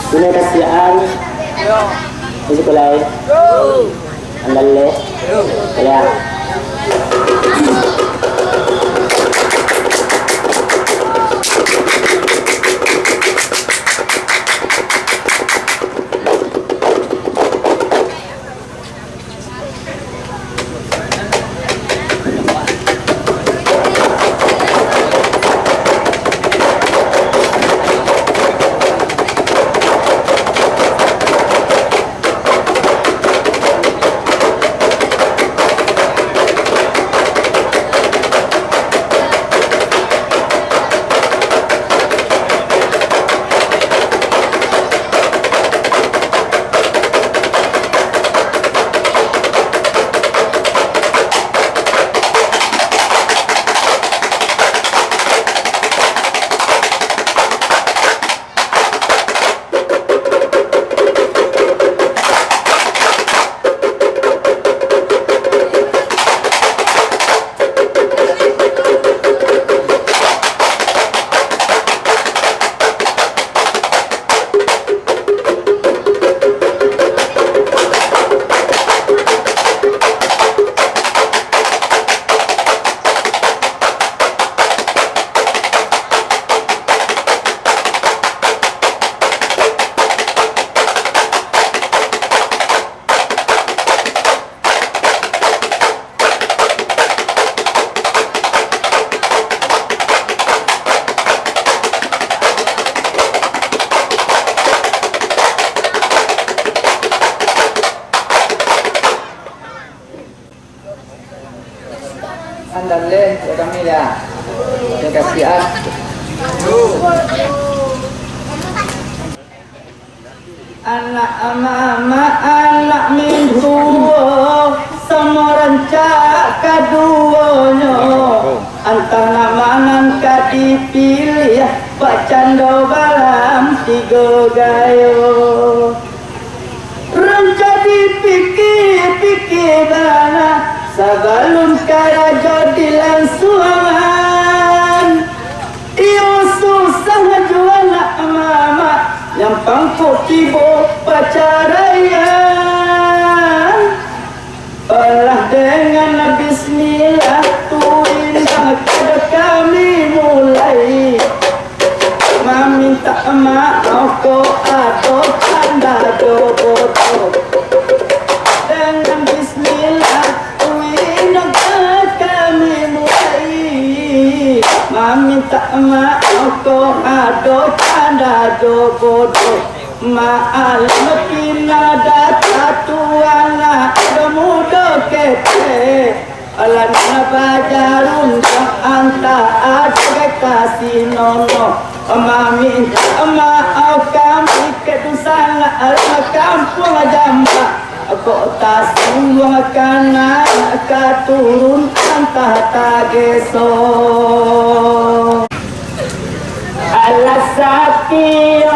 Ini kasihan. Isi kulay. Andale. Ya. Andale, ya Camila. Ya kasihan. Anak mama anak minggu sama rancak kaduonyo antara manan ka dipilih Pak Cando balam tiga gayo rancak dipikir-pikir bana sabalun karajo dilangsuangan iyo susah jual nak mama yang pangkuk tibo pacarayan Allah dengan bismillah tuin pada kami mulai meminta maaf ko atau tanda doboto dengan bismillah tuin kami mulai meminta maaf ko atau tanda doboto Ma'al kina data tuana Gamudo kete Alan na bajarun Yang anta ada kasih nono Maminta maaf kami Ketusan ala kampung jamba Kota sungguh kana Katurun anta tageso Alasatio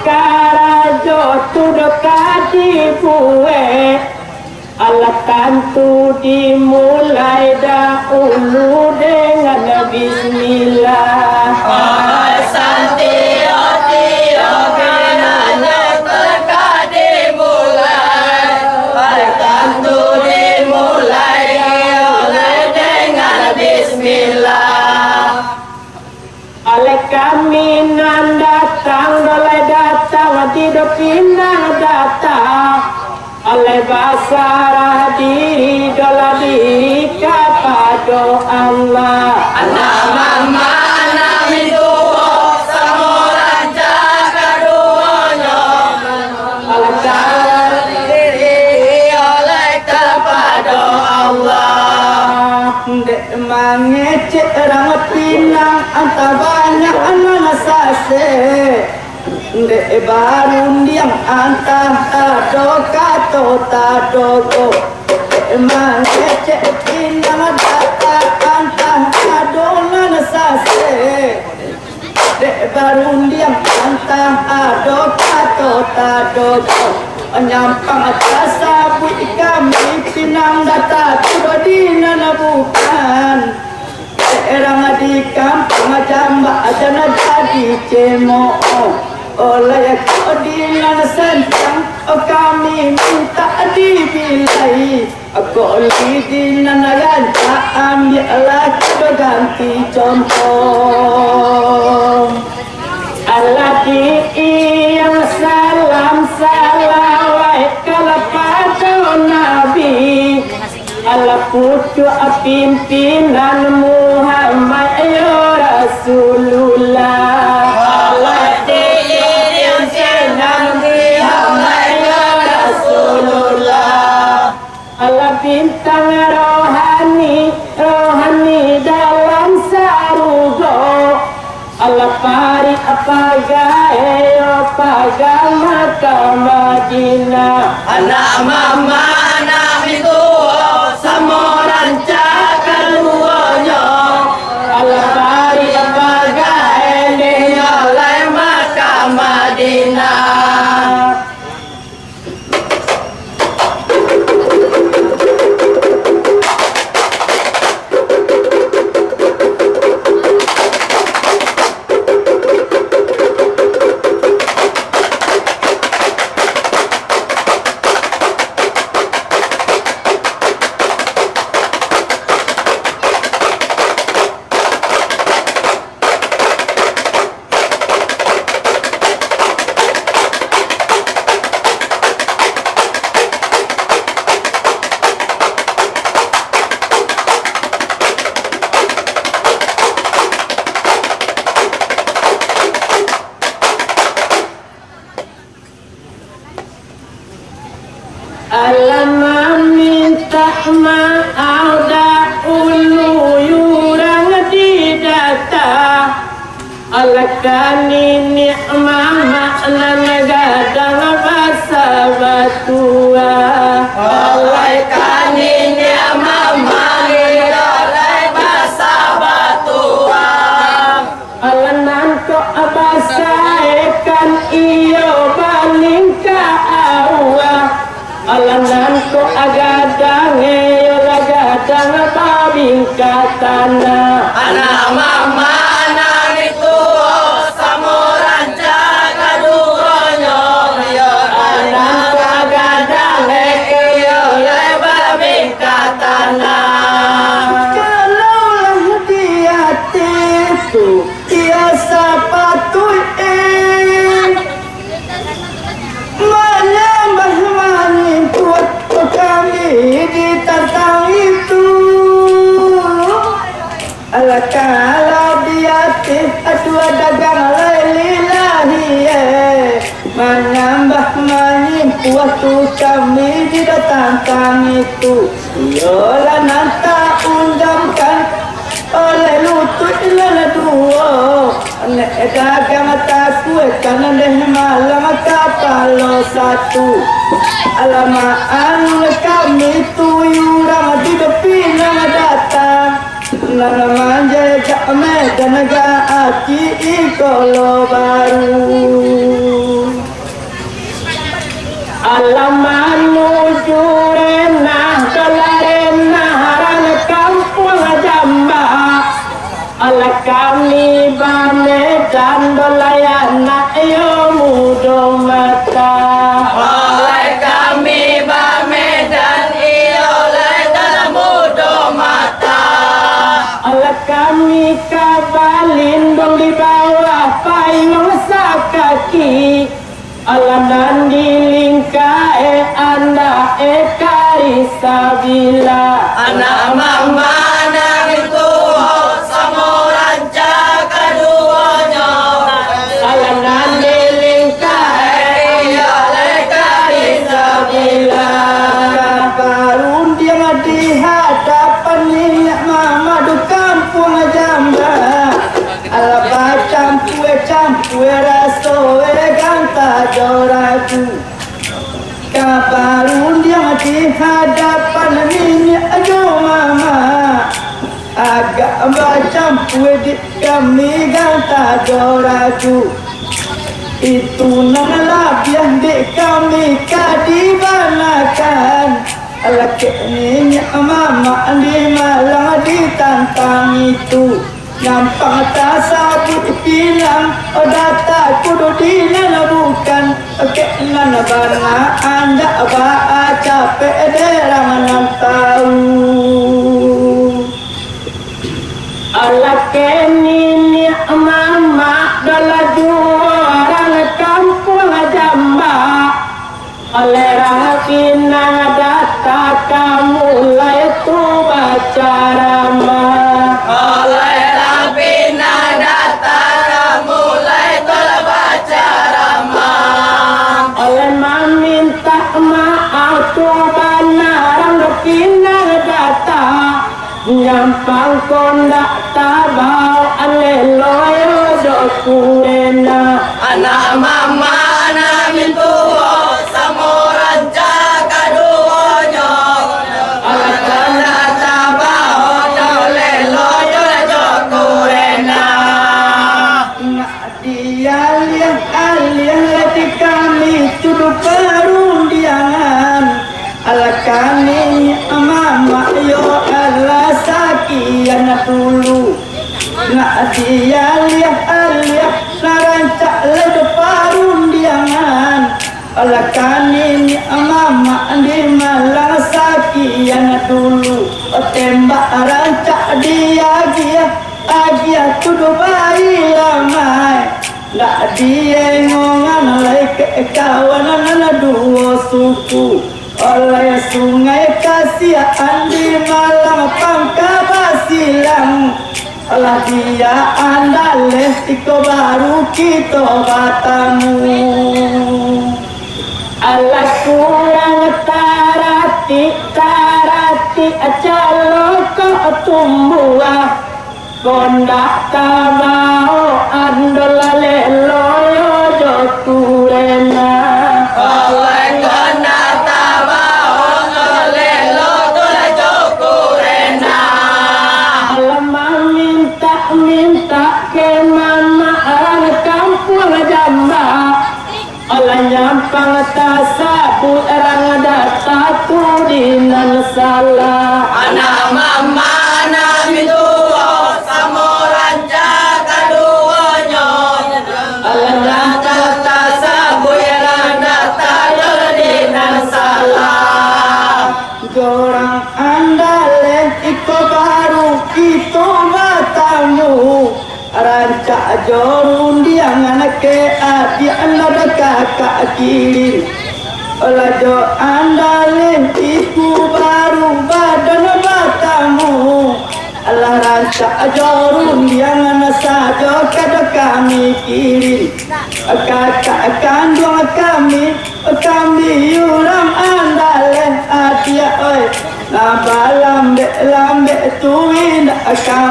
karajo tudokati bue Alakantu dimulai dahulu dengan bismillah Alasatio karajo tudokati dimulai Alakantu dimulai dengan bismillah Ale kami nan datang, dolai datang, tidak pindah datang. Ale basarah diri, dola diri kepada Allah. Anak mama, anak itu, samuran jaga duanya. Ale diri oleh kepada Allah. Dek mangecek orang pinang, antara banyak anak sase. Dek baru diam antah tado kato tado go Emang kecek pinang data antah tado nana sase Dek baru diam antah tado kato tado go Nyampang atas sabu kami pinang data tiba di nana bukan Erang di kampung jamba aja jadi cemo oleh keadilan sentang kami minta dibilai keadilan yang tak ambillah berganti contoh Allah yang salam salawat kepada Nabi Allah pucuk pimpinan Muhammad ya Rasulullah Allah yang senang Muhammad ya Rasulullah Allah bintang rohani dalam sarugo Allah pari apa gaya Mekah Madinah Anak mama anak itu samoran cakar duanya Allah pari apa gaya oleh Makkah Madinah Alamak minta maaf dah ulu yurang di data Alakani ni'mah makna gadang basa batua Alaikan ini amamari oleh basa batuang Alanan ko abasa ikan iyo baling ka awa Alanan ko agadang iyo lagadang babing katana Anak mama anak itu samoran cakar duanya Alanan ko agadang oleh babing katana kalaulah dia itu dia sepatut menambah manin buat kami ditantang itu ala kalau dia dua dagang lillahi menambah manin buat kami ditantang itu yola nanta undamkan oleh lutut lana dua nek dagang taku kanan deh malam kapalo satu alamaan kami tuyurang di depan nama datang nana manja kami dan gaati ikolo baru alaman mujurena dolarena haran kampung jamba ala kami bane dan dolayana yo mudo mata oleh kami bamedan oleh dalam mudo mata ala kami kabalin dong di bawah payung sakaki ala nandi lingkae anda karisabila anak mama anak itu samoran cakar duanya ala nandi lingkae oleh karisabila Karun dia di hadapan minyak mama du kampung jamba ala campur raso ganta joraku Kabarun dia di hadapan minyak mama agak campur di kami ganta joraku itu nama yang di kami kadibanakan laki minyak mama di malang ditantang itu Nyampang tasabut bilang data kudu dina bukan kenan bana anda ba capek derangan tahu Allah keni mama dalam orang kampung jamba oleh rakinang data kamu mulai tu baca rama oleh Rabbina datang mulai baca ramah oleh meminta maaf tu banarang rakinang data nyampang kondak tabau aleloyo dokurena anak mama anak mintu samuran jaga duonyo akan tabah oleh loyo jokurena dia lihat alih lagi kami tuduh perundiangan ala kami mama yo ala sakian dulu nak dia lihat alih narancak lagi perundiangan ala kami mama di malang sakian dulu tembak rancak dia dia tuduh bayi ramai nak dia ngongan oleh kawanan dua suku oleh sungai kasihan di malang pangkabasilang olah dia andaleh tiko baru kita batamu alas kurang tarati acalo ke tumbuh kondak tabau andolale loyo jokurena oleh kona tabah oleh loyo jokurena alamang minta ke mama kampung jamba olah nyampang tasabu erang data tudinan salah anak mama anak mintu samuran jaga duonyo alah kata sabuyaran data jadinan salah Jorang andaleh iko baru kita matamu rancak jorun diangan ke adi anda kakak kiri olah jo andaleh iku baru badan matamu alah rancak jorun diangan saja kada kami kiri kakak kandung kami yuram andaleh adia oi naba lambe tuin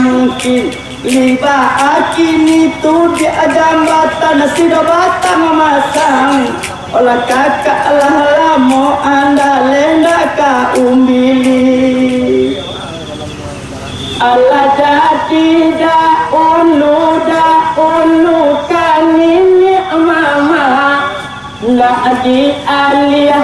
mungkin liba akini tu di jambatan sido batang masang olah kakak lah lamo andaleh ka umbili Allah jadi daunu kanini mama nak di alih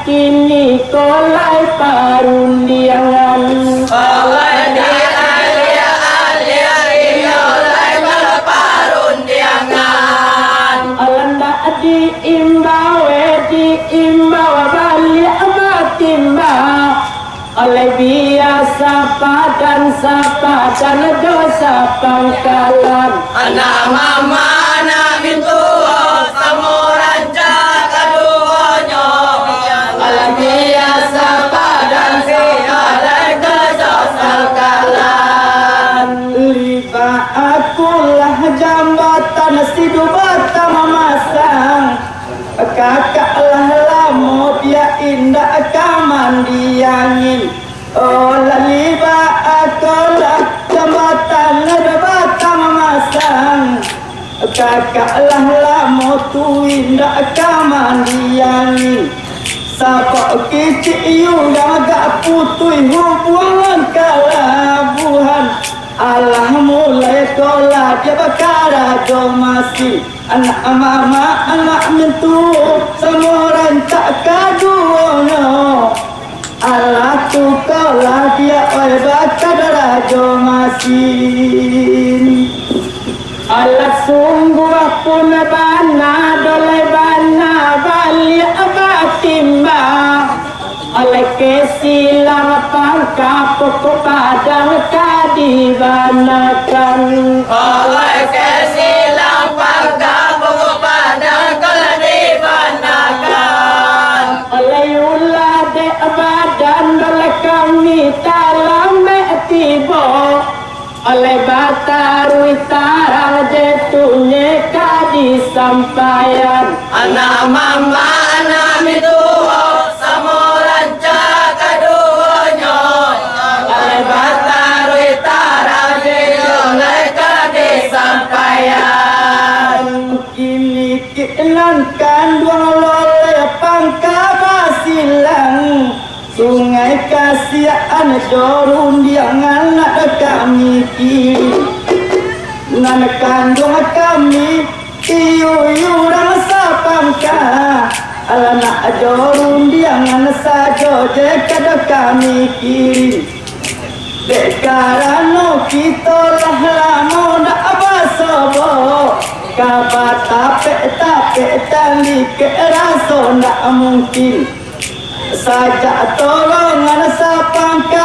kini kolai parundiangan oleh di alia oleh parundiangan Allah diimbawe balik matimba oleh biasa padan dosa pangkalan anak mama anak mintu samuran jaga duonyo oleh biasa padan oleh dosa kalan liba akulah jambatan sidu bata memasang kakak lah lamo dia indah kamandiangin olah liba akulah jambatan ada bata memasang kakak lah lamo tu indah kamandiangin Sapa kecik you yang agak putui hubungan kelabuhan Allah mulai kolah dia bakara do masih anak mama anak mentu semua rancak kaduono Allah tu kolah dia oi bakara do masih yakin. Alat sungguh pun bana dole bana balik batimba. Oleh kesilang pangkap pokok padang kadibanakan. Oleh kesilang pangkap pokok padang kadibanakan. Oleh ulah dek badan oleh kami talam tibo. Oleh batarui tarang jetunya kadisampayan. Anak mama anak mituo samoran cakaduonyo. Oleh batarui tarang jetunya kadisampayan. Kini kilankan dua loleh pangkabasilang. Sungai kasihan jorun yang anak kami kiri. Nan kandung kami iu-iurang sapangka. Alanak jorun yang sajo dekada kami kiri. Dekarano kita lah lamo dak basobo. Kabar tape tali ke raso ndak mungkin. Saja tolongan sapangka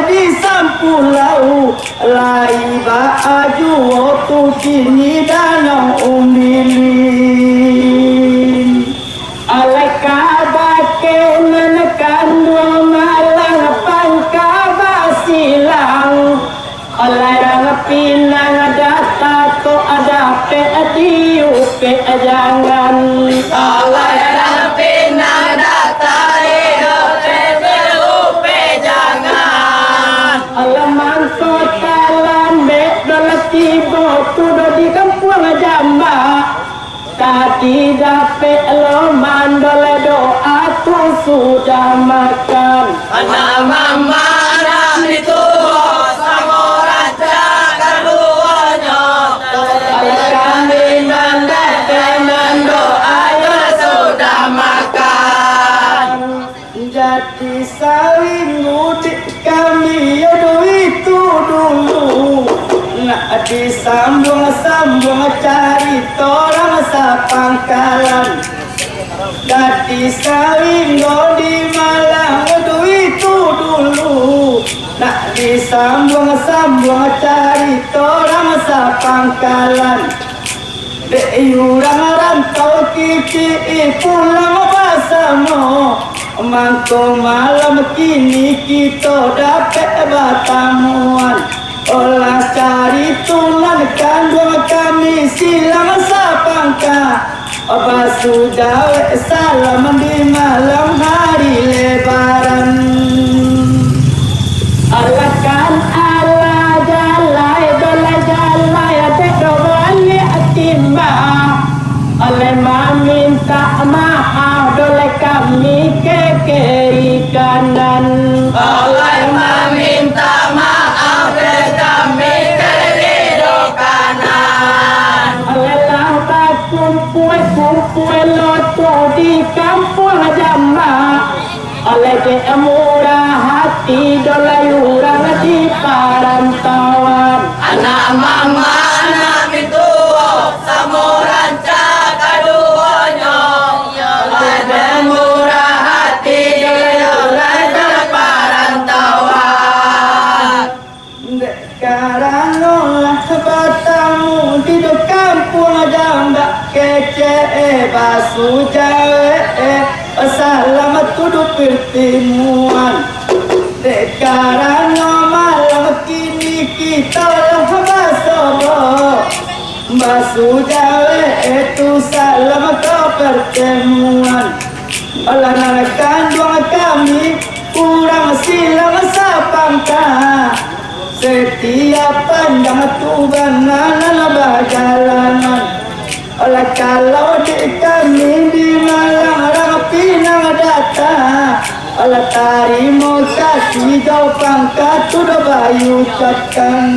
di sampulau lai ba aju tu kini danau umbilin. Alai kabake menekan dua malang pangka basilang. Alai rang pinang data to ada pe diu pe jangan. Alai rang pinang data Alaman kota lambe dalam tiba tudo di kampung jamba. Tadi dapat lo mandole doa tu sudah makan. anak mama anak mituo samoran cakaduonyo. Oleh kami mendatangkan doa yang sudah makan. Jadi saling mudik kami yodo itu dulu. Nak disambung-sambung cari orang sapangkalan. Jadi saling di Malang yodo itu dulu. Nak disambung-sambung cari orang sapangkalan. Deyurang rantau kiki pulang bersama. Mangko malam kini kita dapat bertamuan. Olah cari tulan kandung kami silang sapangka. Sudah salam di malam hari lebaran. Alakan ala jalai dolai jalai bedo balik timba. Oleh meminta maaf dolai kami ke kiri kanan. Oleh meminta maaf ke kami ke kiri kanan. Oleh lah kumpul loto di kampung jamba. Oleh dia murah hati dolai urang di perantauan. Anak mama anak mituo samoran cakaduonyo. Oleh murah hati dolai di perantauan. Karena lah bertamu di kampung jamba kece basu jawe. Selamat duduk pertemuan. Karena malam kini kita lah basobo. Basu jawe itu salam ke pertemuan. Olah nak kandung kami kurang silang sapangka. Setiap pandang Tuhan nana jalanan. Olah kalau di kami di Malang Pinang data. Olah tarimo kasih jauh pangkat sudah bayu ucapkan.